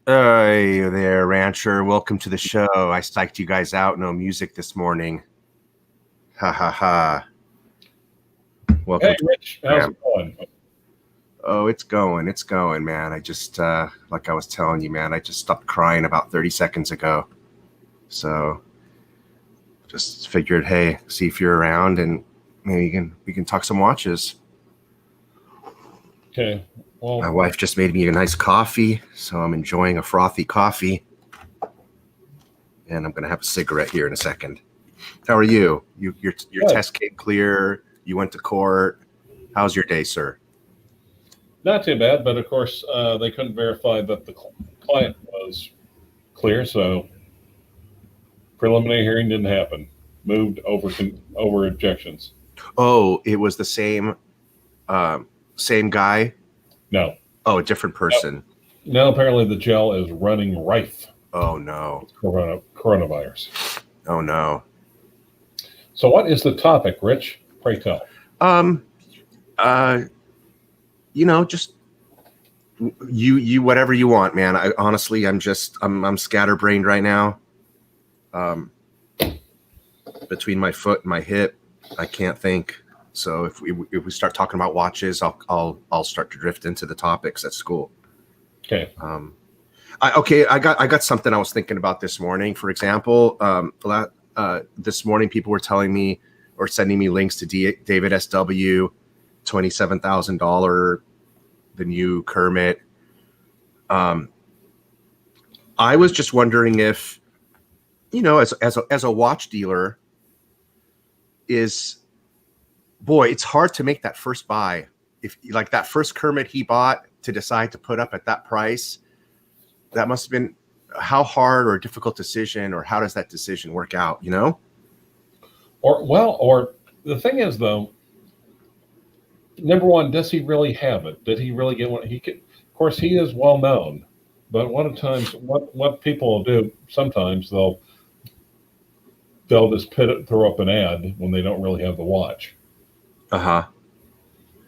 Hey there, Rancher. Welcome to the show. I psyched you guys out. No music this morning. Ha ha ha. Welcome. Hey, Rich. How's it going? Oh, it's going, man. I just, like I was telling you, man, I just stopped crying about 30 seconds ago. So just figured, hey, see if you're around and maybe we can talk some watches. Okay. Well, my wife just made me a nice coffee, so I'm enjoying a frothy coffee. And I'm going to have a cigarette here in a second. How are you? Your test came clear. You went to court. How's your day, sir? not too bad, but of course, they couldn't verify that the client was clear, so preliminary hearing didn't happen. Moved over objections. Oh, it was the same guy? No. Oh, a different person. Now apparently the gel is running rife. Oh no. Coronavirus. Oh no. So what is the topic, Rich? Pray tell. Just you whatever you want, man. I honestly I'm scatterbrained right now. Between my foot and my hip, I can't think. So if we start talking about watches, I'll start to drift into the topics at school. Okay. I got something I was thinking about this morning. For example, this morning people were telling me or sending me links to David SW, $27,000, the new Kermit. I was just wondering if, as a watch dealer, it's hard to make that first buy. If like that first Kermit he bought to decide to put up at that price, that must have been how hard or difficult decision, or how does that decision work out, Or the thing is though, number one, does he really have it? Did he really get one? Of course, he is well known, but what people will do sometimes they'll just throw up an ad when they don't really have the watch.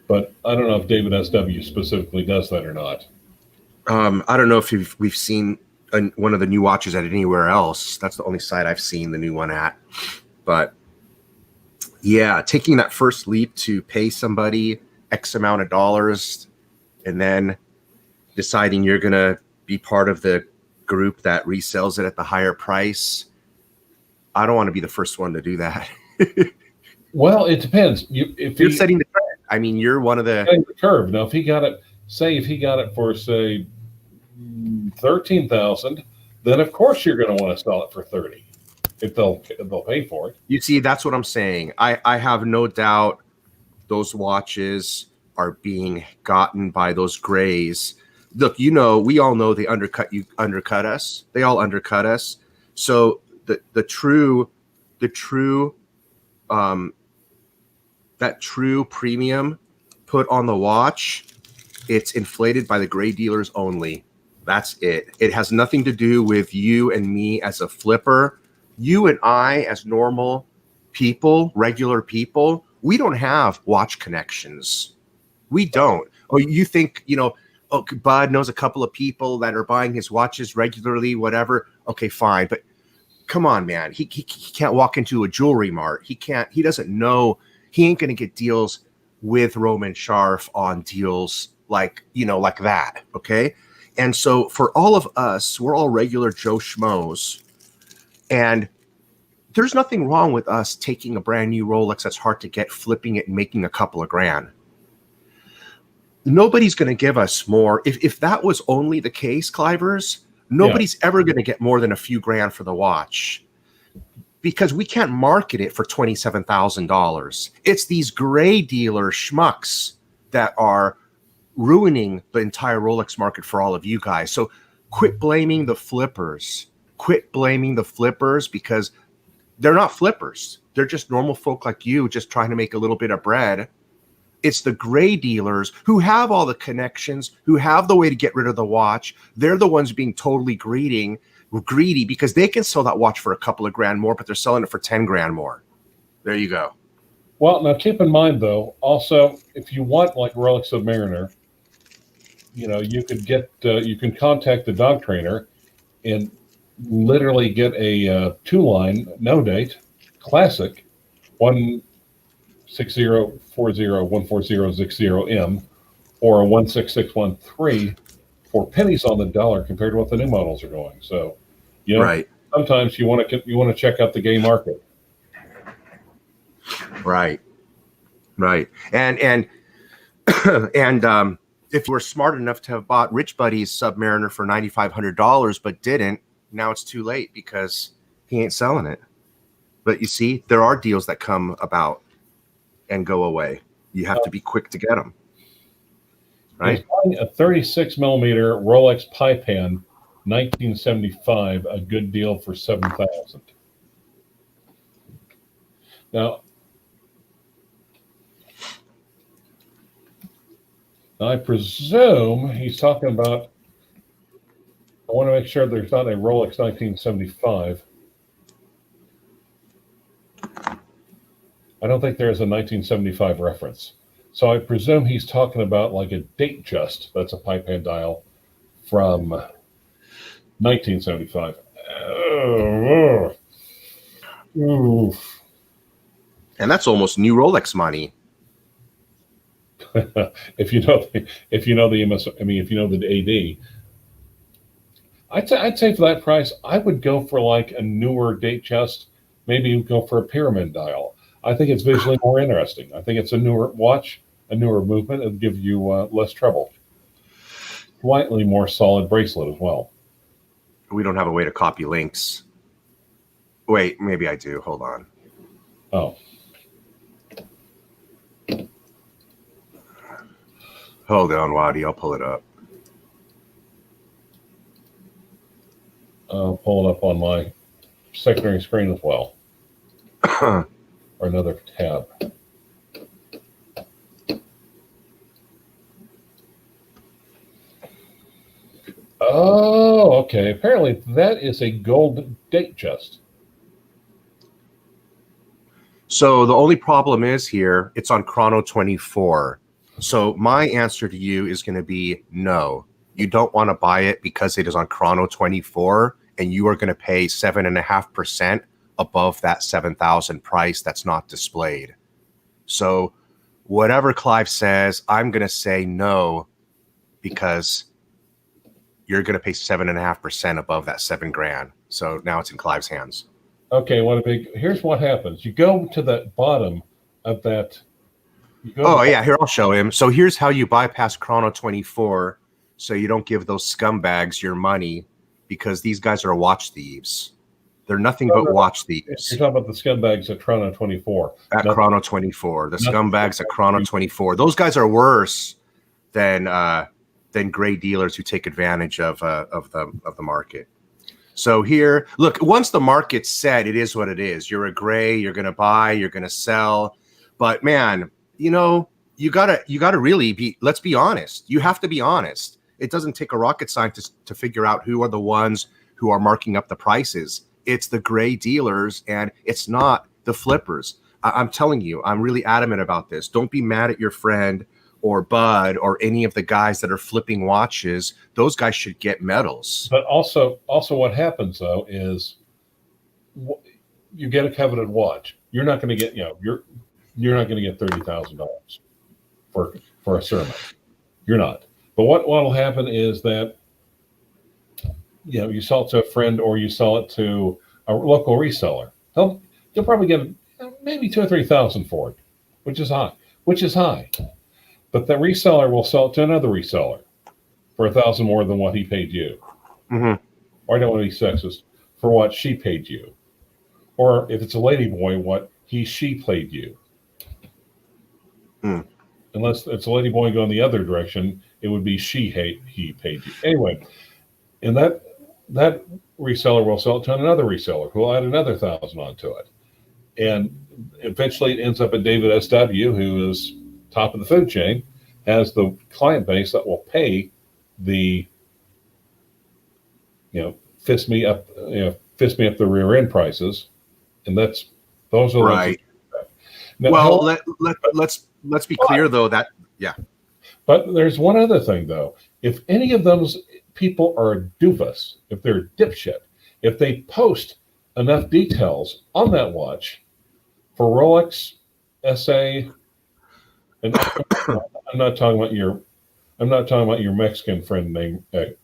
But I don't know if David SW specifically does that or not. I don't know if we've seen one of the new watches at anywhere else. That's the only site I've seen the new one at. But yeah, taking that first leap to pay somebody X amount of dollars and then deciding you're going to be part of the group that resells it at the higher price. I don't want to be the first one to do that. Well, it depends. If you're setting the trend, I mean, you're one of the curve. Now, if he got it for say $13,000, then of course you're going to want to sell it for $30,000 if they'll pay for it. You see, that's what I'm saying. I have no doubt those watches are being gotten by those grays. Look, we all know they undercut us. They all undercut us. So that true premium put on the watch, it's inflated by the gray dealers only. That's it. It has nothing to do with you and me as a flipper. You and I as normal people, regular people, we don't have watch connections. We don't. Oh, you think, Bud knows a couple of people that are buying his watches regularly, whatever. Okay, fine. But come on, man. He can't walk into a jewelry mart. He doesn't know. He ain't going to get deals with Roman Scharf on deals like that. Okay. And so for all of us, we're all regular Joe Schmoes. And there's nothing wrong with us taking a brand new Rolex that's hard to get, flipping it and making a couple of grand. Nobody's going to give us more. If that was only the case, Clivers, nobody's ever going to get more than a few grand for the watch, because we can't market it for $27,000. It's these gray dealer schmucks that are ruining the entire Rolex market for all of you guys. So quit blaming the flippers. Quit blaming the flippers, because they're not flippers. They're just normal folk like you, just trying to make a little bit of bread. It's the gray dealers who have all the connections, who have the way to get rid of the watch. They're the ones being totally greedy because they can sell that watch for a couple of grand more, but they're selling it for 10 grand more. There you go. Well, now keep in mind, though, also, if you want like Rolex Submariner, you could get you can contact the dog trainer and literally get a 2-line no date classic 16040140060M or a 16613 for pennies on the dollar compared to what the new models are going. So, Right. sometimes you want to check out the gay market. Right. And if you were smart enough to have bought RichBuddy's Submariner for $9,500 but didn't, now it's too late because he ain't selling it. But you see, there are deals that come about and go away. You have to be quick to get them. Right? A 36 millimeter Rolex Pie-Pan, 1975, a good deal for $7,000. Now, I presume he's talking about. I want to make sure there's not a Rolex 1975. I don't think there is a 1975 reference. So I presume he's talking about like a Datejust. That's a Pie-Pan dial from 1975. Oof. And that's almost new Rolex money. if you know the MS, I mean, if you know the AD, I'd say for that price, I would go for like a newer Datejust. Maybe you go for a pyramid dial. I think it's visually more interesting. I think it's a newer watch, a newer movement. It'll give you less trouble. Slightly more solid bracelet as well. We don't have a way to copy links. Wait, maybe I do. Hold on. Oh. Hold on, Waddy. I'll pull it up. I'll pull it up on my secondary screen as well. Or another tab. Oh, okay. Apparently that is a gold Datejust. So the only problem is here, it's on Chrono24. So my answer to you is going to be no. You don't want to buy it because it is on Chrono24 and you are going to pay 7.5% above that 7,000 price that's not displayed. So whatever Clyve says, I'm going to say no because you're going to pay 7.5% above that $7,000. So now it's in Clyve's hands. Okay, here's what happens. You go to the bottom of that. Here, I'll show him. So here's how you bypass Chrono24 so you don't give those scumbags your money because these guys are watch thieves. They're nothing but watch thieves. You're talking about the scumbags at Chrono24. At Chrono24. The scumbags at Chrono24. Those guys are worse than gray dealers who take advantage of the market. So here, look, once the market's set, it is what it is. You're a gray, you're going to buy, you're going to sell. But man, you gotta really be, let's be honest. You have to be honest. It doesn't take a rocket scientist to figure out who are the ones who are marking up the prices. It's the gray dealers and it's not the flippers. I'm telling you, I'm really adamant about this. Don't be mad at your friend or Bud or any of the guys that are flipping watches. Those guys should get medals. But also what happens though is you get a coveted watch. You're not going to get, you're not going to get $30,000 for a sermon. You're not. But what will happen is that you sell it to a friend or you sell it to a local reseller. You'll probably get maybe $2,000 or $3,000 for it, which is high. But the reseller will sell it to another reseller for $1,000 more than what he paid you. Mm-hmm. Or I don't want to be sexist, for what she paid you. Or if it's a lady boy, what she paid you. Mm. Unless it's a lady boy going the other direction, it would be he paid you. Anyway, and that reseller will sell it to another reseller who will add another $1,000 onto it. And eventually it ends up at David SW, who is top of the food chain, has the client base that will pay the, fist me up the rear end prices. And those are right. Now, well, let's be clear though that, yeah. But there's one other thing, though. If any of those people are doofus, if they're dipshit, if they post enough details on that watch for Rolex, SA, and I'm not talking about your Mexican friend named named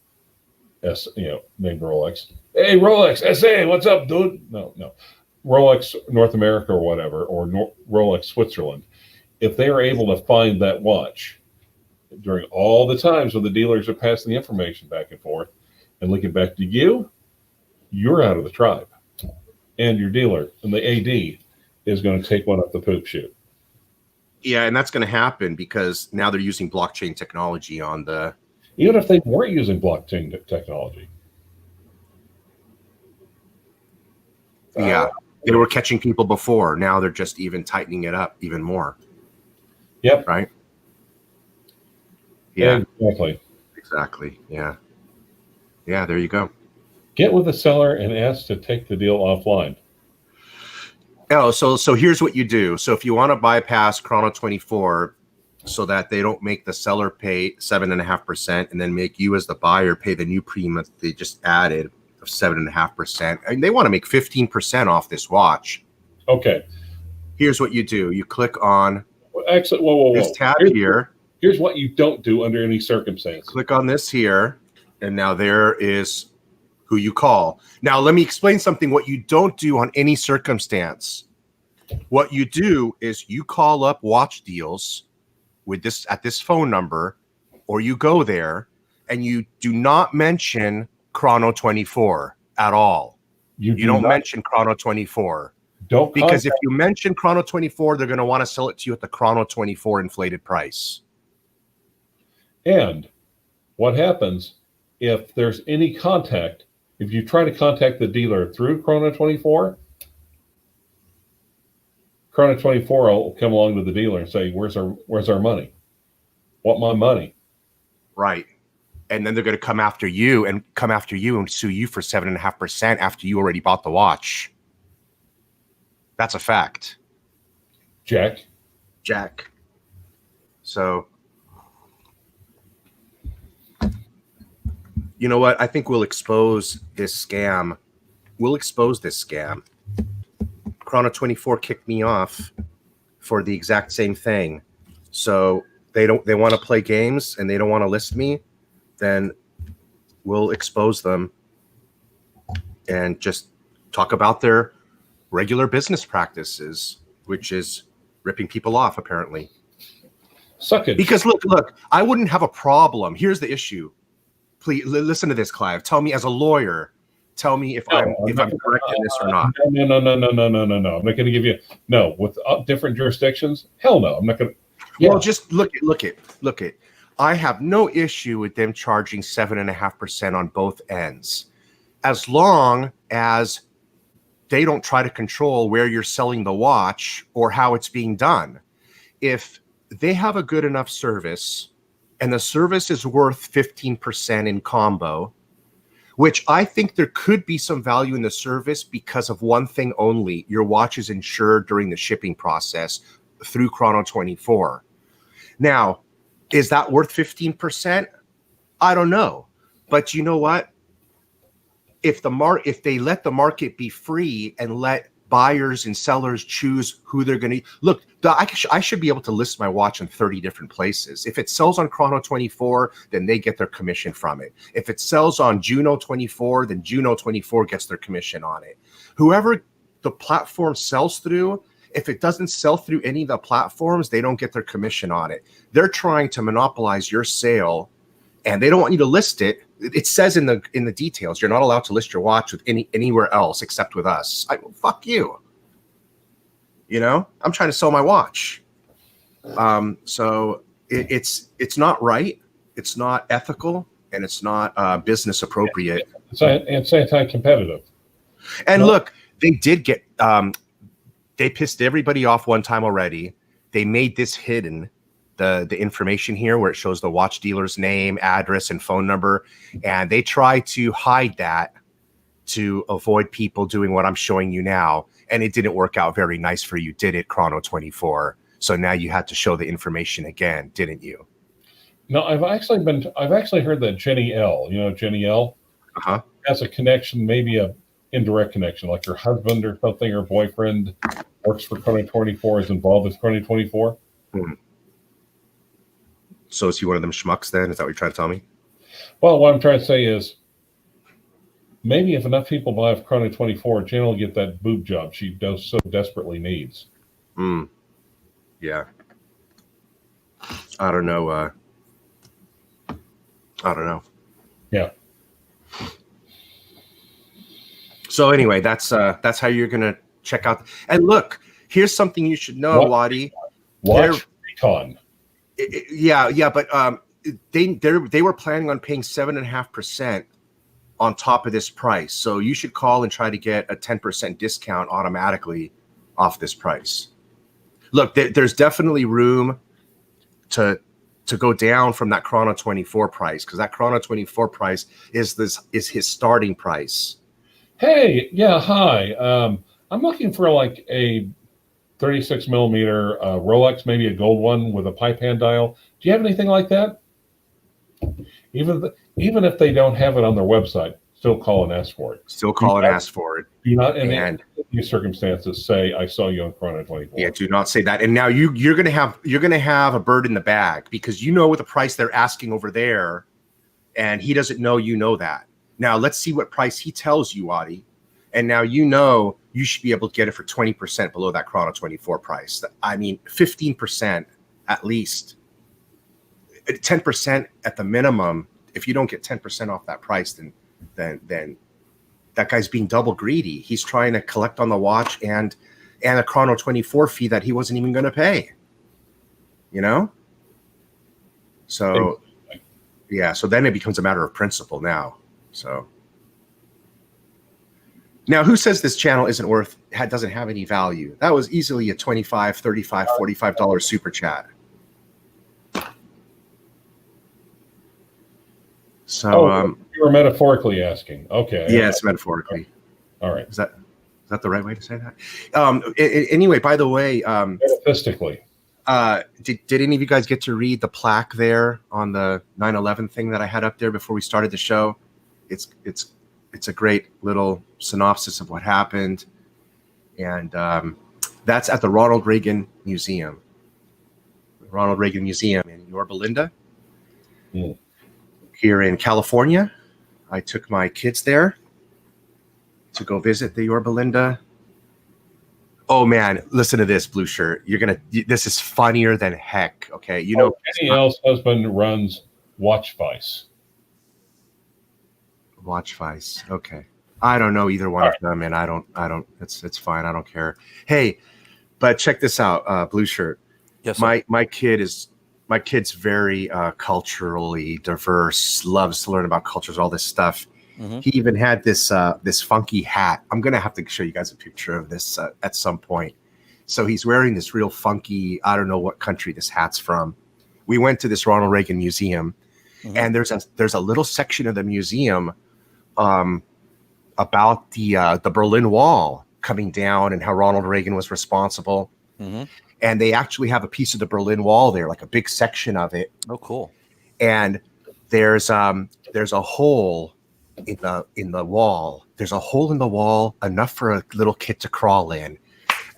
Rolex. Hey, Rolex, SA, what's up, dude? No. Rolex North America or whatever, or Rolex Switzerland. If they are able to find that watch during all the times when the dealers are passing the information back and forth and linking back to you, you're out of the tribe. And your dealer and the AD is going to take one up the poop chute. Yeah, and that's going to happen because now they're using blockchain technology on the... Even if they weren't using blockchain technology. Yeah, they were catching people before. Now they're just even tightening it up even more. Yep. Right? Yeah. Exactly. Yeah. Yeah, there you go. Get with the seller and ask to take the deal offline. Oh, so here's what you do. So if you want to bypass Chrono24 so that they don't make the seller pay 7.5% and then make you as the buyer pay the new premium that they just added of 7.5%, and they want to make 15% off this watch. Okay. Here's what you do. You click on whoa. This tab here. Here's what you don't do under any circumstance. Click on this here, and now there is who you call. Now, let me explain something what you don't do on any circumstance. What you do is you call up Watch Deals with this at this phone number, or you go there and you do not mention Chrono24 at all. You don't mention Chrono24. Don't, because if you mention Chrono24, they're going to want to sell it to you at the Chrono24 inflated price. And what happens if there's any contact? If you try to contact the dealer through Chrono24, Chrono24 will come along to the dealer and say, where's our money? Want my money. Right. And then they're going to come after you and sue you for 7.5% after you already bought the watch. That's a fact. Jack. So, you know what? I think we'll expose this scam. Chrono24 kicked me off for the exact same thing. So they want to play games and they don't want to list me, then we'll expose them and just talk about their regular business practices, which is ripping people off, apparently. Suck it. Because look, I wouldn't have a problem. Here's the issue. Please listen to this, Clyve. Tell me as a lawyer. Tell me if I'm correct in this or not. No. I'm not going to give you with different jurisdictions. Hell no. I'm not going to. Yeah. Well, just look at. I have no issue with them charging 7.5% on both ends, as long as they don't try to control where you're selling the watch or how it's being done. If they have a good enough service and the service is worth 15% in combo, which I think there could be some value in the service because of one thing only: your watch is insured during the shipping process through Chrono24. Now, is that worth 15%? I don't know. But you know what? If they let the market be free and let buyers and sellers choose who they're going to look, I should be able to list my watch in 30 different places. If it sells on Chrono24, then they get their commission from it. If it sells on Juno24, then Juno24 gets their commission on it. Whoever the platform sells through, if it doesn't sell through any of the platforms, they don't get their commission on it. They're trying to monopolize your sale, and they don't want you to list it. It says in the details, you're not allowed to list your watch with anywhere else except with us. Fuck you. You know, I'm trying to sell my watch. So it's not right. It's not ethical, and it's not business appropriate. It's anti-competitive. And look, they did get they pissed everybody off one time already. They made this hidden. The information here where it shows the watch dealer's name, address, and phone number. And they try to hide that to avoid people doing what I'm showing you now. And it didn't work out very nice for you, did it, Chrono24? So now you had to show the information again, didn't you? No, I've actually heard that Jenny L. You know Jenny L. Uh-huh. Has a connection, maybe a indirect connection, like her husband or something, or boyfriend works for Chrono24, is involved with Chrono24. Hmm. So is he one of them schmucks then? Is that what you're trying to tell me? Well, what I'm trying to say is maybe if enough people buy off Chrono24, Jen will get that boob job she does so desperately needs. Yeah. I don't know. I don't know. Yeah. So anyway, that's how you're gonna check out. And look, here's something you should know, Waddy. Watch Recon. Yeah, but they were planning on paying 7.5% on top of this price. So you should call and try to get a 10% discount automatically off this price. Look, there's definitely room to go down from that Chrono24 price, because that Chrono24 price is his starting price. Hey, yeah, hi. I'm looking for like a 36 millimeter Rolex, maybe a gold one with a pipe hand dial. Do you have anything like that? Even if they don't have it on their website, still call and ask for it. Still call and ask for it. Do not in any circumstances say I saw you on Chrono24. Yeah, do not say that. And now you're gonna have a bird in the bag, because you know what the price they're asking over there, and he doesn't know you know that. Now let's see what price he tells you, Waddy. And now you know you should be able to get it for 20% below that Chrono24 price. I mean, 15% at least. 10% at the minimum. If you don't get 10% off that price, then that guy's being double greedy. He's trying to collect on the watch and a Chrono24 fee that he wasn't even going to pay. You know? So, yeah, so then it becomes a matter of principle now. So now, who says this channel doesn't have any value? That was easily a $25, $35, $45 super chat. So you were metaphorically asking. Okay. Yes, metaphorically. All right. Is that the right way to say that? Anyway, by the way, metaphysically, did any of you guys get to read the plaque there on the 9/11 thing that I had up there before we started the show? It's a great little synopsis of what happened, and that's at the Ronald Reagan Museum. Ronald Reagan Museum in Yorba Linda, here in California. I took my kids there to go visit the Yorba Linda. Oh man, listen to this, Blueshirt. This is funnier than heck. Okay, you know. Jenny L's husband runs WatchVice. WatchVice. Okay. I don't know either one of them, and I don't. It's fine. I don't care. Hey, but check this out, Blueshirt. Yes, sir. My kid's very culturally diverse. Loves to learn about cultures, all this stuff. Mm-hmm. He even had this funky hat. I'm gonna have to show you guys a picture of this at some point. So he's wearing this real funky. I don't know what country this hat's from. We went to this Ronald Reagan Museum, and there's a little section of the museum about the Berlin Wall coming down and how Ronald Reagan was responsible. Mm-hmm. And they actually have a piece of the Berlin Wall there, like a big section of it. Oh, cool. And there's a hole in the wall. There's a hole in the wall enough for a little kid to crawl in.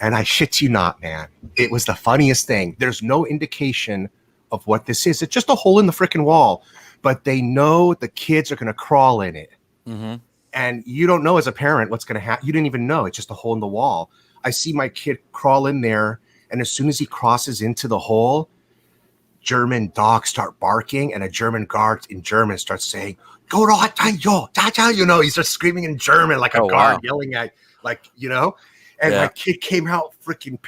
And I shit you not, man. It was the funniest thing. There's no indication of what this is. It's just a hole in the freaking wall. But they know the kids are going to crawl in it. Mm-hmm. And you don't know as a parent what's going to happen. You didn't even know. It's just a hole in the wall. I see my kid crawl in there. And as soon as he crosses into the hole, German dogs start barking. And a German guard in German starts saying, "Go to you know, he starts screaming in German like a guard yelling at, like, you know. And my kid came out freaking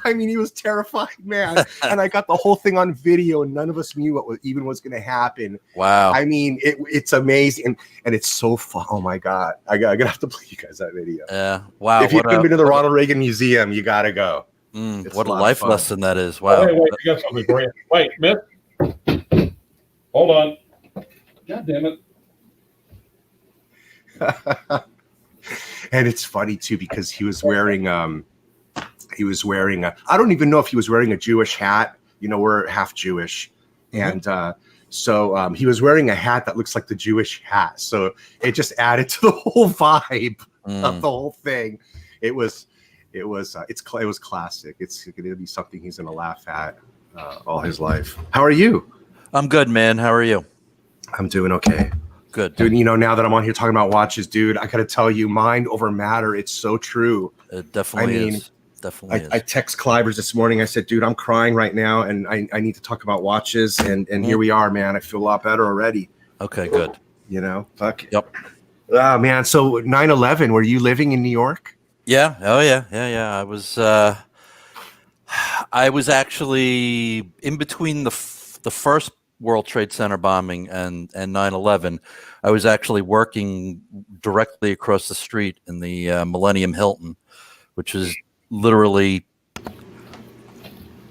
I mean, he was terrified, man. And I got the whole thing on video, and none of us knew what was going to happen. Wow. I mean, it's amazing. And it's so fun. Oh, my God. I'm going to have to play you guys that video. Yeah. Wow. If you've been to the Ronald Reagan Museum, you got to go. What a life lesson that is. Wow. Wait, I got something for you. Wait, miss. Hold on. God damn it. And it's funny too, because he was wearing I don't even know if he was wearing a Jewish hat. You know, we're half Jewish. And so he was wearing a hat that looks like the Jewish hat. So it just added to the whole vibe of the whole thing. It was classic. It's going to be something he's going to laugh at all his life. How are you? I'm good, man. How are you? I'm doing okay. Good. Dude, now that I'm on here talking about watches, dude, I got to tell you, mind over matter. It's so true. It definitely is. Definitely is. I text Clivers this morning. I said, dude, I'm crying right now, and I need to talk about watches. And here we are, man. I feel a lot better already. Okay, good. Fuck. Yep. Oh, man. So 9/11, were you living in New York? Yeah. Oh, yeah. I was actually in between the first World Trade Center bombing and 9/11. I was actually working directly across the street in the Millennium Hilton, which is literally.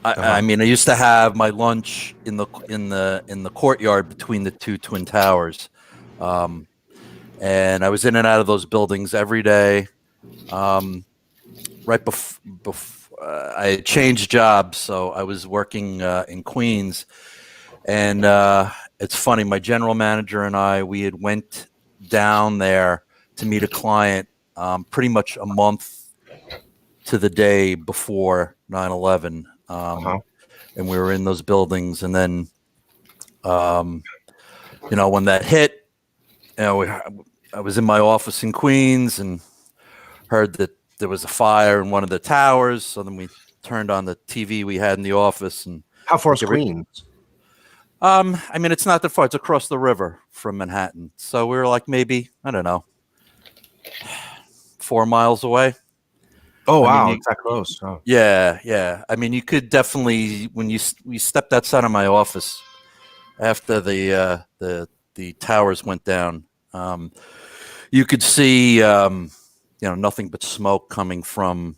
I mean, I used to have my lunch in the courtyard between the two twin towers, and I was in and out of those buildings every day. Right before I had changed jobs, so I was working in Queens, and it's funny. My general manager and we had went down there to meet a client pretty much a month to the day before 9/11, and we were in those buildings. And then, when that hit, I was in my office in Queens and heard that there was a fire in one of the towers. So then we turned on the TV we had in the office. And how far is Queens? I mean, it's not that far. It's across the river from Manhattan. So we were like maybe, I don't know, 4 miles away. Oh, wow. It's that close. Oh. Yeah. I mean, you could definitely, when we stepped outside of my office after the towers went down, you could see, nothing but smoke coming from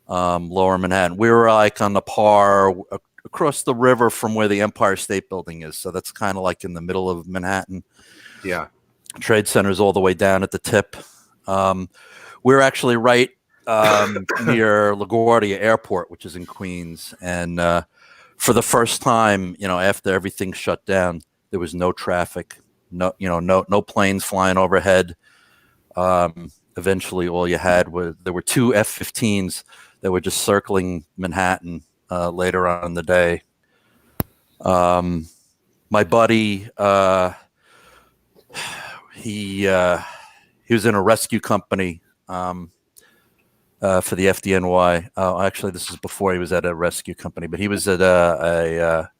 Lower Manhattan. We were like on the par across the river from where the Empire State Building is. So that's kind of like in the middle of Manhattan. Yeah. Trade Center's all the way down at the tip. We're actually right near LaGuardia Airport, which is in Queens. And for the first time, after everything shut down, there was no traffic, no planes flying overhead. Eventually, all you had there were two F-15s that were just circling Manhattan later on in the day. My buddy, he was in a rescue company for the FDNY. Actually, this is before he was at a rescue company, but he was at a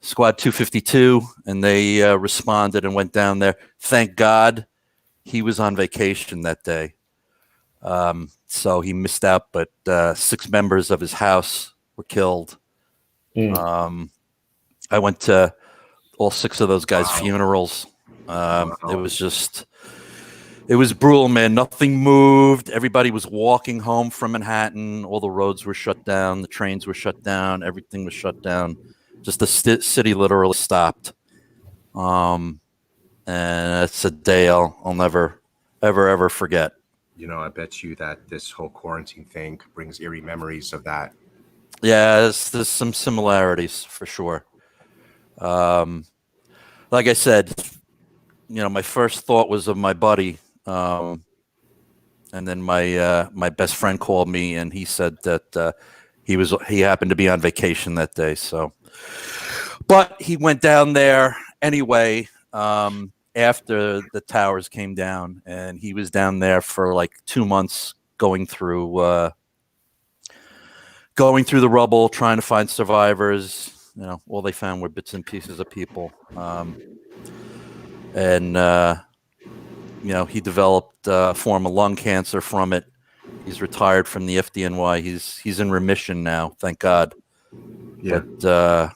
Squad 252, and they responded and went down there. Thank God he was on vacation that day. So he missed out, but 6 members of his house were killed. I went to all 6 of those guys' funerals. It was brutal, man. Nothing moved. Everybody was walking home from Manhattan. All the roads were shut down. The trains were shut down. Everything was shut down. Just the city literally stopped. And it's a day I'll never, ever forget. I bet you that this whole quarantine thing brings eerie memories of that. Yeah, there's some similarities for sure. Like I said, my first thought was of my buddy. And then my best friend called me, and he said that he happened to be on vacation that day. So, but he went down there anyway after the towers came down, and he was down there for like 2 months going through the rubble, trying to find survivors. All they found were bits and pieces of people, and he developed a form of lung cancer from it. He's retired from the FDNY. He's in remission now, thank God. Yeah. But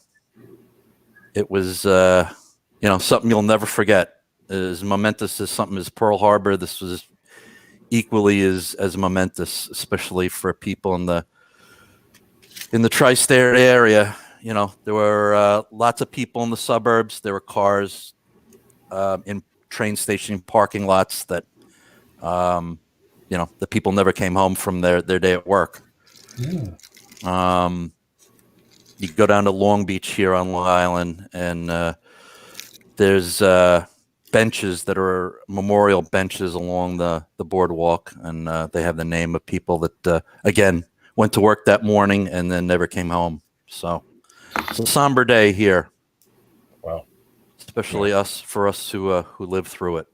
it was something you'll never forget. As momentous as something as Pearl Harbor, this was equally as momentous, especially for people in the tri-state area. There were lots of people in the suburbs. There were cars in train station parking lots that the people never came home from their day at work. You go down to Long Beach here on Long Island, and there's benches that are memorial benches along the boardwalk, and they have the name of people that, again, went to work that morning and then never came home. So it's a somber day here. Wow. Especially for us who lived through it.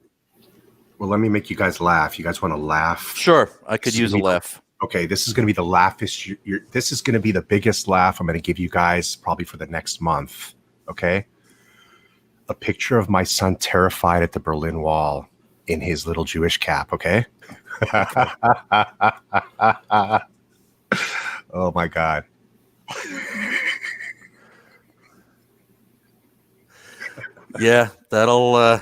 Well, let me make you guys laugh. You guys want to laugh? Sure, I could use a laugh. Okay, this is going to be the laughest. This is going to be the biggest laugh I'm going to give you guys probably for the next month. Okay, a picture of my son terrified at the Berlin Wall in his little Jewish cap. Okay. Oh my God. Yeah, that'll.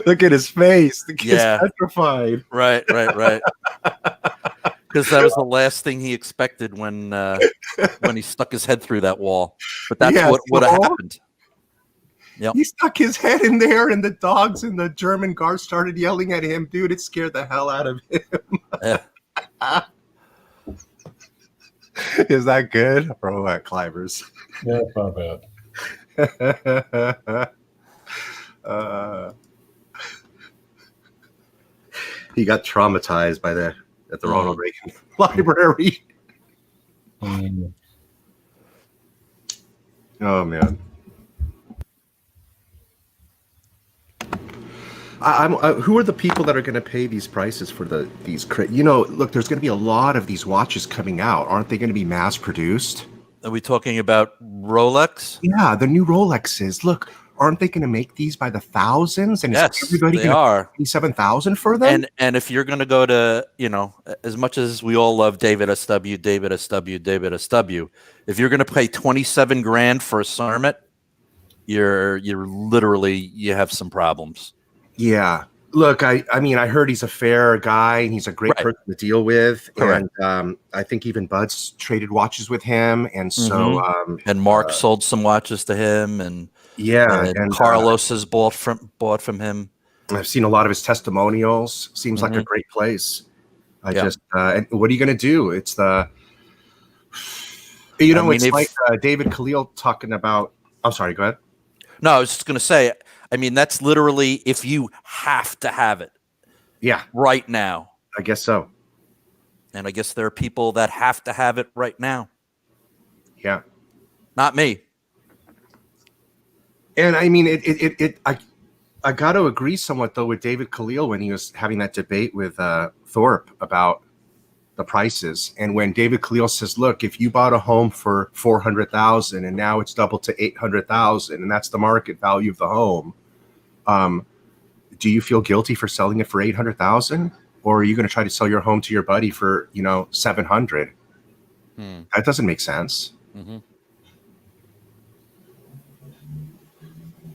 Look at his face. The kid's petrified. Right. Because that was the last thing he expected when he stuck his head through that wall. But that's what would have happened. Yep. He stuck his head in there, and the dogs and the German guards started yelling at him. Dude, it scared the hell out of him. Yeah. Is that good? Or what, Clivers? Yeah, it's not bad. He got traumatized at the Ronald Reagan Library. Oh man. Who are the people that are going to pay these prices for these? Look, there's going to be a lot of these watches coming out. Aren't they going to be mass produced? Are we talking about Rolex? Yeah, the new Rolexes. Look, aren't they going to make these by the thousands? And yes, is everybody they are. $27,000 for them? And if you're going to go to, as much as we all love David SW, if you're going to pay 27 grand for a Sarmet, you're literally, you have some problems. Yeah. Look, I mean, I heard he's a fair guy and he's a great person to deal with. Correct. And I think even Bud's traded watches with him. And so, and Mark sold some watches to him, and Carlos has bought from him. I've seen a lot of his testimonials. Seems like a great place. And what are you going to do? It's like David Khalil talking about, I'm sorry, go ahead. No, I was just going to say, I mean, that's literally if you have to have it. Yeah. Right now. I guess so. And I guess there are people that have to have it right now. Yeah. Not me. And I mean, I got to agree somewhat though with David Khalil when he was having that debate with Thorpe about the prices. And when David Khalil says, look, if you bought a home for $400,000 and now it's doubled to $800,000 and that's the market value of the home, do you feel guilty for selling it for $800,000, or are you going to try to sell your home to your buddy for $700,000? That doesn't make sense.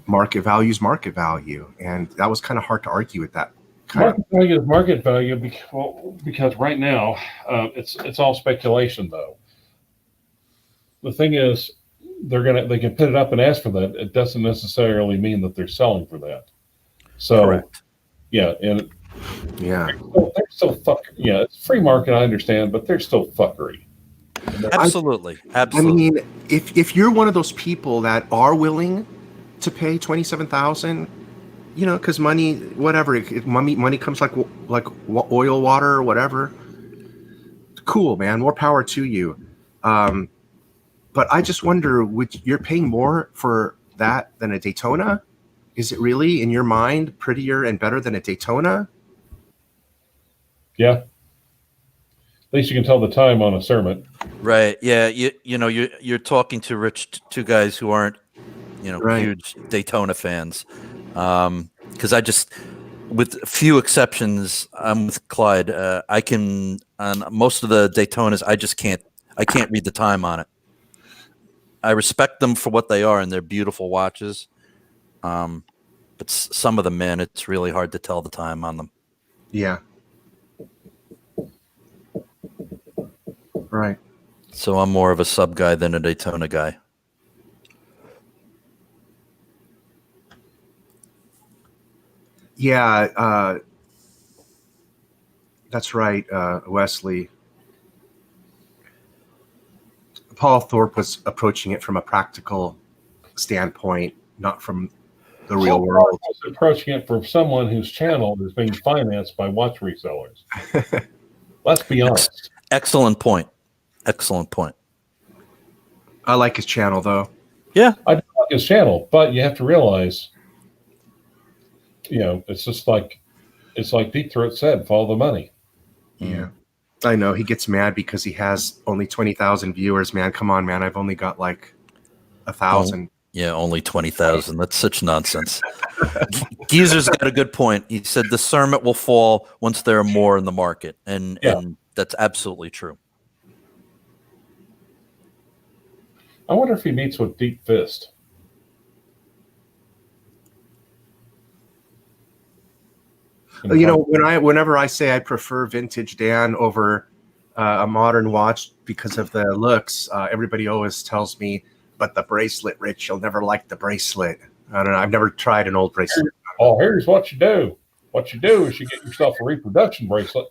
Market value is market value, and that was kind of hard to argue with that. Market value is market value because right now it's all speculation. Though the thing is, they can put it up and ask for that. It doesn't necessarily mean that they're selling for that. So, correct. Yeah, and yeah, they're still it's free market. I understand, but they're still fuckery. Absolutely. I mean, if you're one of those people that are willing to pay $27,000. Because money, whatever, money comes like oil, water, or whatever. Cool, man. More power to you. But I just wonder, you're paying more for that than a Daytona? Is it really, in your mind, prettier and better than a Daytona? Yeah. At least you can tell the time on a sermon. Right. Yeah. You're talking to two guys who aren't, huge Daytona fans. Because I just, with few exceptions, I'm with Clyde. I can, on most of the Daytonas, I can't read the time on it. I respect them for what they are, and they're beautiful watches. But some of them, man, it's really hard to tell the time on them. Yeah. Right. So I'm more of a sub guy than a Daytona guy. Yeah, that's right, Wesley. Paul Thorpe was approaching it from a practical standpoint, not from the real world. Was approaching it from someone whose channel is being financed by watch resellers. Let's be honest. Excellent point. Excellent point. I like his channel, though. Yeah. I do like his channel, but you have to realize, it's just like Deep Throat said, follow the money. Yeah. I know. He gets mad because he has only 20,000 viewers, man. Come on, man. I've only got like 1,000. Yeah, only 20,000. That's such nonsense. Geezer's got a good point. He said discernment will fall once there are more in the market. And that's absolutely true. I wonder if he meets with Deep Fist. Whenever I say I prefer vintage Dan over a modern watch because of the looks, everybody always tells me, but the bracelet, Rich, you'll never like the bracelet. I don't know. I've never tried an old bracelet. Oh, here's what you do. What you do is you get yourself a reproduction bracelet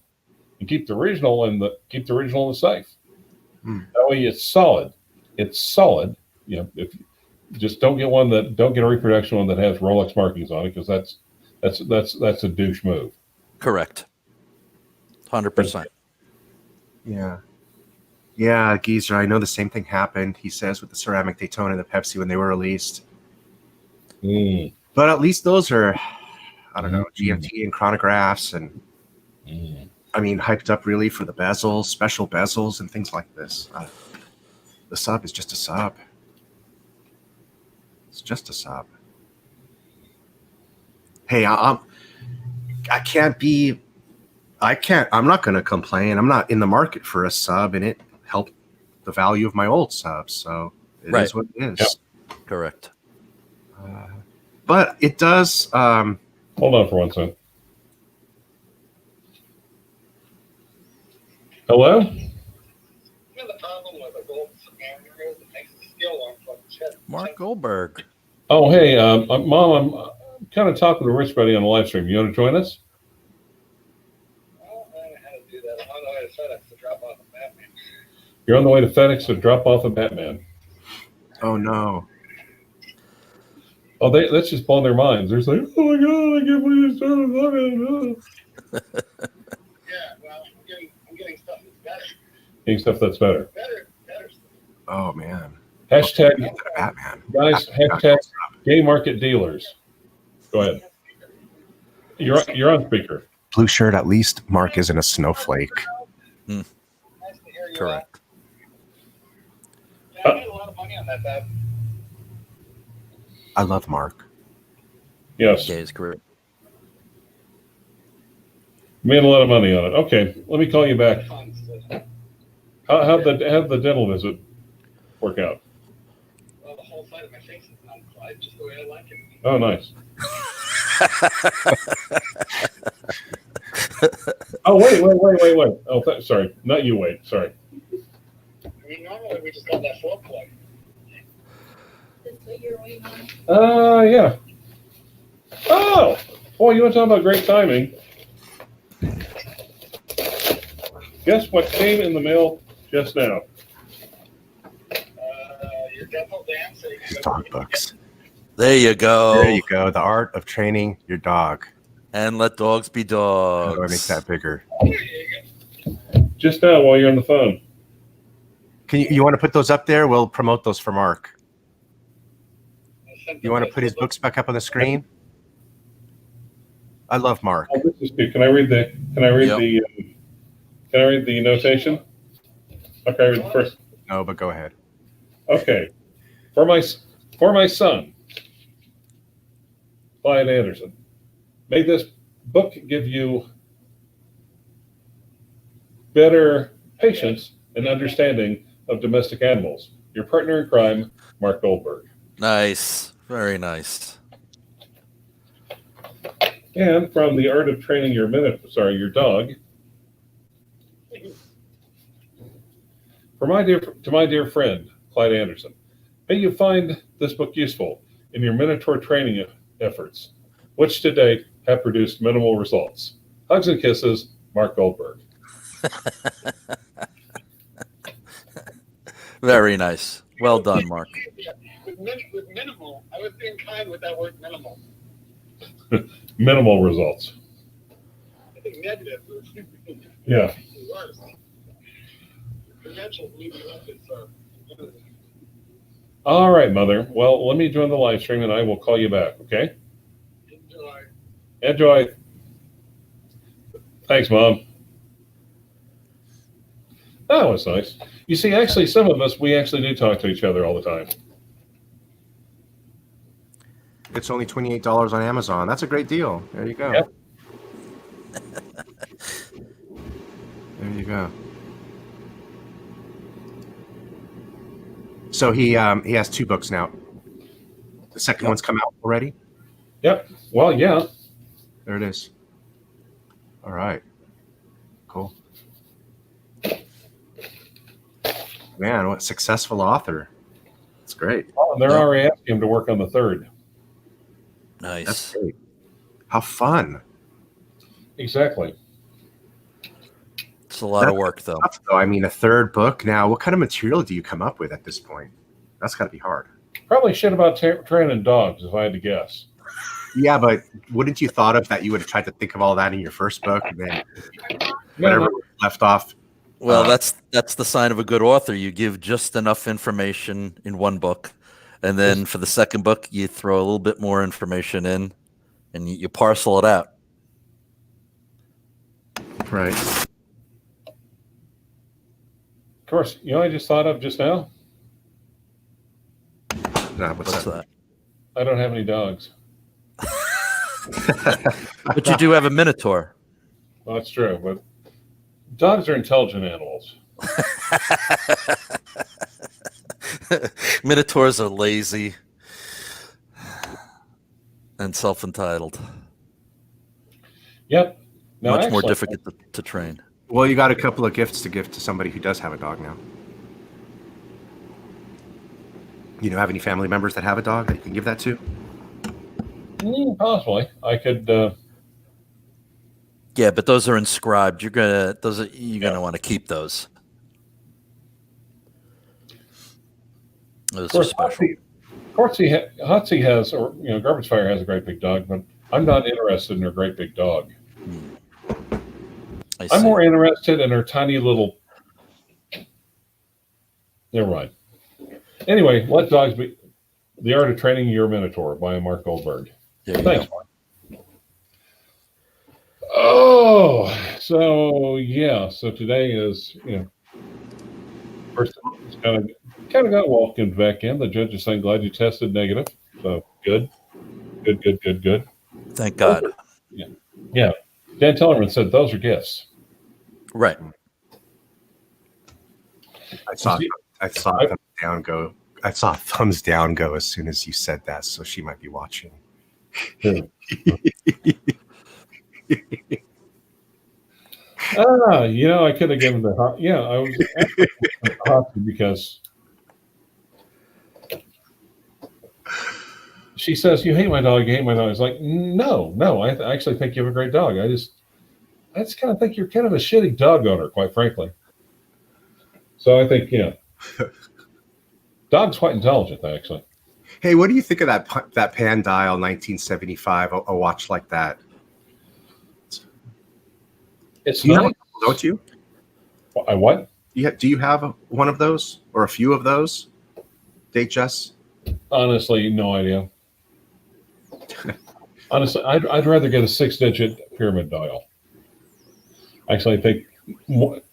and keep the original in the safe. That way it's solid. It's solid. If just don't get a reproduction one that has Rolex markings on it, because that's a douche move. Correct. 100%. Yeah. Yeah, Geezer, I know the same thing happened, he says, with the ceramic Daytona and the Pepsi when they were released. But at least those are, I don't know, GMT and chronographs and, I mean, hyped up really for the bezels, special bezels and things like this. The sub is just a sub. It's just a sub. Hey, I'm not going to complain. I'm not in the market for a sub, and it helped the value of my old subs. So it is what it is. Yep. Correct. But it does. Hold on for one second. Hello? The problem with a gold scenario that makes the skill on from Mark Goldberg. Oh, hey, Mom, I'm kind of talking to RichBuddy on the live stream. You want to join us? Well, I don't know how to do that. I'm on the way to FedEx to drop off a Batman. You're on the way to FedEx to drop off a Batman. Oh, no. Oh, that's just blowing their minds. They're just like, oh, my God, I can't believe you started Batman. Yeah, well, I'm getting stuff that's better. Getting stuff that's better. Better stuff. Oh, man. Hashtag, Batman. guys, hashtag gay market dealers. Go ahead. You're on speaker. Blueshirt, at least Mark isn't a snowflake. Nice to hear you. Correct. Yeah, I made a lot of money on that bat. I love Mark. Yes. Yeah, his career. Made a lot of money on it. Okay, let me call you back. How'd the dental visit work out? Well, the whole side of my face is on Clyve, just the way I like it. Oh, nice. Oh, wait. Oh, sorry. Not you, wait. Sorry. I mean, normally we just got that float plug. That's what you're waiting on. Yeah. Oh, boy, you want to talk about great timing? Guess what came in the mail just now? Your dental dance. Dog books. There you go. There you go. The art of training your dog. And let dogs be How do I make dogs. that bigger? Just now while you're on the phone. Can you want to put those up there? We'll promote those for Mark. You want to put his books back up on the screen? I love Mark. Oh, this is good. Can I read the notation? Okay, I read the first. No, but go ahead. Okay. For my son, Clyde Anderson, may this book give you better patience and understanding of domestic animals. Your partner in crime, Mark Goldberg. Nice. Very nice. And from the art of training your dog. To my dear friend, Clyde Anderson, may you find this book useful in your Minotaur training efforts, which to date have produced minimal results. Hugs and kisses, Mark Goldberg. Very nice. Well done, Mark. With minimal, I was being kind with that word minimal. Minimal results. I think negative is Yeah. worse. Potential maybe less are. All right, Mother. Well, let me join the live stream and I will call you back, okay? Enjoy. Enjoy. Thanks, Mom. That was nice. You see, actually, some of us, we actually do talk to each other all the time. It's only $28 on Amazon. That's a great deal. There you go. Yep. There you go. So he has 2 books now. The second one's come out already? Yep. Well, yeah. There it is. All right. Cool. Man, what a successful author. That's great. Oh, and they're already asking him to work on the 3rd. Nice. That's great. How fun. Exactly. It's a lot of work, though. So, I mean, a 3rd book. Now, what kind of material do you come up with at this point? That's got to be hard. Probably shit about training dogs, if I had to guess. Yeah, but wouldn't you thought of that? You would have tried to think of all that in your first book, and then whatever was left off. Well, that's the sign of a good author. You give just enough information in one book, and then for the second book, you throw a little bit more information in, and you parcel it out. Right. Of course, you know what I just thought of just now? No, What's that? I don't have any dogs. But you do have a Minotaur. Well, that's true, but dogs are intelligent animals. Minotaurs are lazy and self-entitled. Yep. Now, Much more actually, difficult to train. Well, you got a couple of gifts to give to somebody who does have a dog now. You know, have any family members that have a dog that you can give that to? Possibly. I could. Yeah, but those are inscribed. You're gonna want to keep those. Those are special. Hotsy has, or Garbage Fire has a great big dog, but I'm not interested in her great big dog. I'm more interested in her tiny little. Never mind. Anyway, Let Dogs Be. The Art of Training Your Minotaur by Mark Goldberg. Thanks, Mark. Oh, so yeah. So today is, first it's kind of got welcomed back in. The judge is saying, glad you tested negative. So good. Thank God. Yeah. Dan Tellerman said those are gifts. Right. I saw thumbs down go as soon as you said that, so she might be watching. I could have given the hot. Yeah, I was hot because she says, "You hate my dog. You hate my dog." It's like, no. I actually think you have a great dog. I just kind of think you're kind of a shitty dog owner, quite frankly. So I think, dog's quite intelligent, actually. Hey, what do you think of that Pan Dial 1975? A watch like that? It's you nice. have, don't you? I what? Do you have one of those or a few of those? Jess? Honestly, no idea. Honestly, I'd rather get a 6-digit pyramid dial. Actually, I think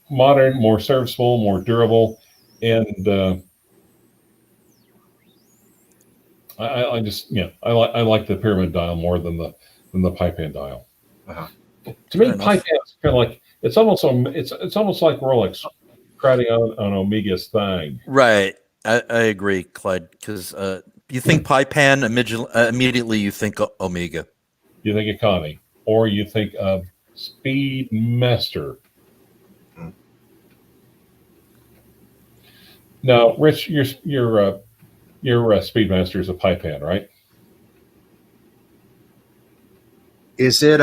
modern, more serviceable, more durable, and I just I like the pyramid dial more than the pipe hand dial. Uh-huh. To me, pipe hand is kind of like it's almost like Rolex crowding on Omega's thing. Right. I agree, Clyde, because you think pipe hand, immediately you think Omega. You think of Connie, or you think of Speedmaster. Now, Rich, your Speedmaster is a pipe hand, right? Is it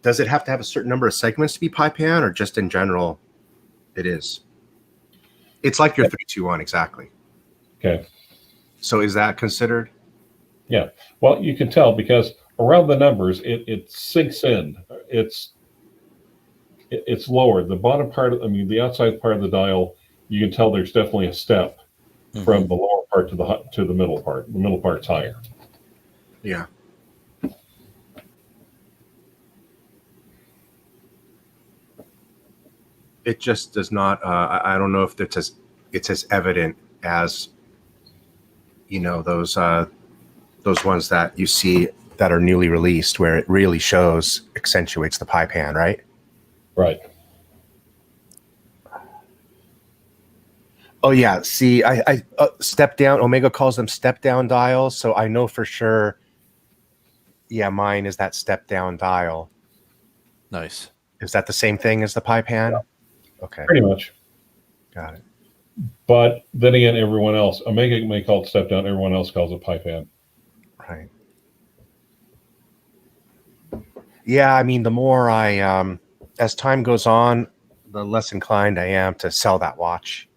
does it have to have a certain number of segments to be pipe hand, or just in general it is? It's like your 321 exactly. Okay. So is that considered? Yeah. Well, you can tell because around the numbers, it sinks in. It's lower. The bottom part, the outside part of the dial, you can tell there's definitely a step from the lower part to the middle part. The middle part's higher. Yeah. It just does not. I don't know if it's as evident as, those ones that you see that are newly released, where it really accentuates the pie pan, right? Right. Oh yeah. See, I step down. Omega calls them step down dials, so I know for sure. Yeah, mine is that step down dial. Nice. Is that the same thing as the pie pan? Yeah. Okay. Pretty much. Got it. But then again, everyone else, Omega may call it step down. Everyone else calls it pie pan. Right. Yeah, the more as time goes on, the less inclined I am to sell that watch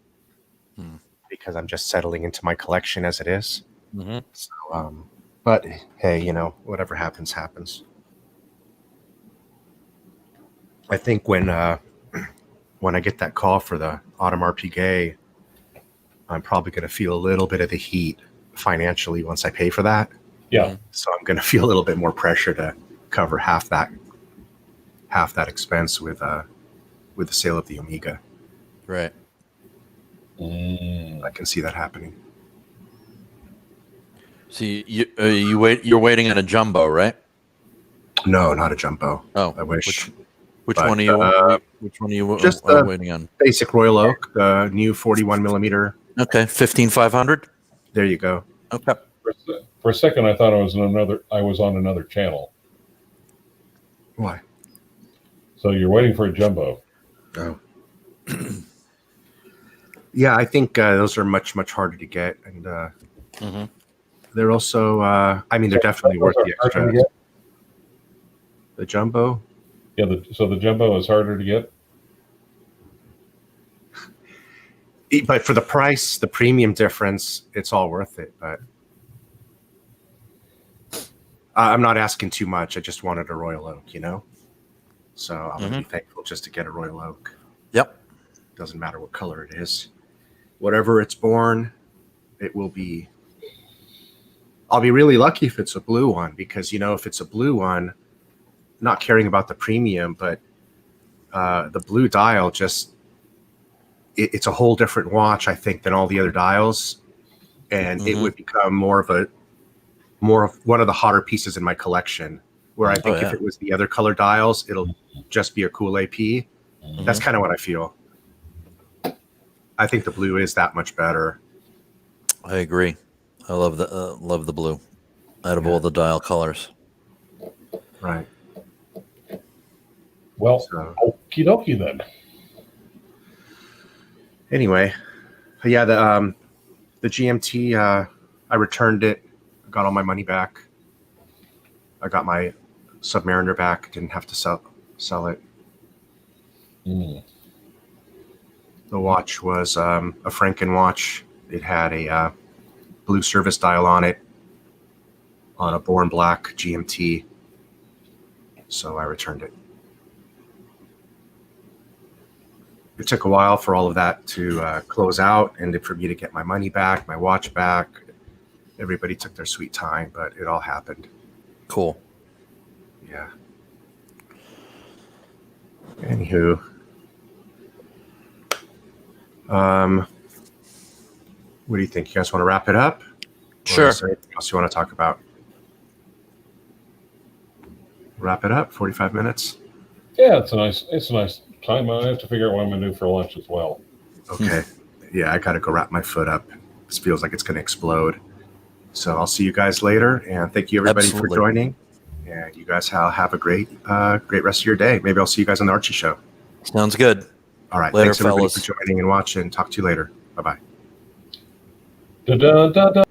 because I'm just settling into my collection as it is. Mm-hmm. So, but hey, whatever happens, happens. I think when I get that call for the Audemars Piguet, I'm probably going to feel a little bit of the heat financially once I pay for that. Yeah. So I'm going to feel a little bit more pressure to cover half that expense with the sale of the Omega. Right. I can see that happening. See, you're waiting on a jumbo, right? No, not a jumbo. Oh, I wish. Which But, one are you? Which one are you just waiting on? Basic Royal Oak, the new 41 millimeter. Okay, 15500. There you go. Okay. For a second, I thought I was on another channel. Why? So you're waiting for a jumbo. Oh. Yeah, I think those are much, much harder to get, and they're also. They're definitely worth the extra. The jumbo. Yeah, so the jumbo is harder to get. But for the price, the premium difference, it's all worth it. But I'm not asking too much. I just wanted a Royal Oak, So I'm going to be thankful just to get a Royal Oak. Yep. Doesn't matter what color it is. Whatever it's born, it will be. I'll be really lucky if it's a blue one because, if it's a blue one, not caring about the premium, but the blue dial just, it's a whole different watch, I think, than all the other dials. And it would become more of one of the hotter pieces in my collection, where I think if it was the other color dials, it'll just be a cool AP. That's kind of what I feel. I think the blue is that much better. I agree. I love the blue out of all the dial colors. Right. Well, okie dokie then. Anyway, yeah, the GMT, I returned it, got all my money back. I got my Submariner back, didn't have to sell it. The watch was a Franken watch. It had a blue service dial on it, on a Born Black GMT. So I returned it. It took a while for all of that to close out and for me to get my money back, my watch back. Everybody took their sweet time, but it all happened. Cool. Yeah. Anywho. What do you think? You guys want to wrap it up? Sure. Or is there anything else you want to talk about? Wrap it up. 45 minutes. Yeah, it's a nice time. I have to figure out what I'm going to do for lunch as well. Okay. Yeah, I got to go wrap my foot up. This feels like it's going to explode. So I'll see you guys later, and thank you everybody for joining. And you guys have a great rest of your day. Maybe I'll see you guys on the Archie show. Sounds good. All right. Later, Thanks everybody fellas. for joining and watching. Talk to you later. Bye-bye. Da da da da.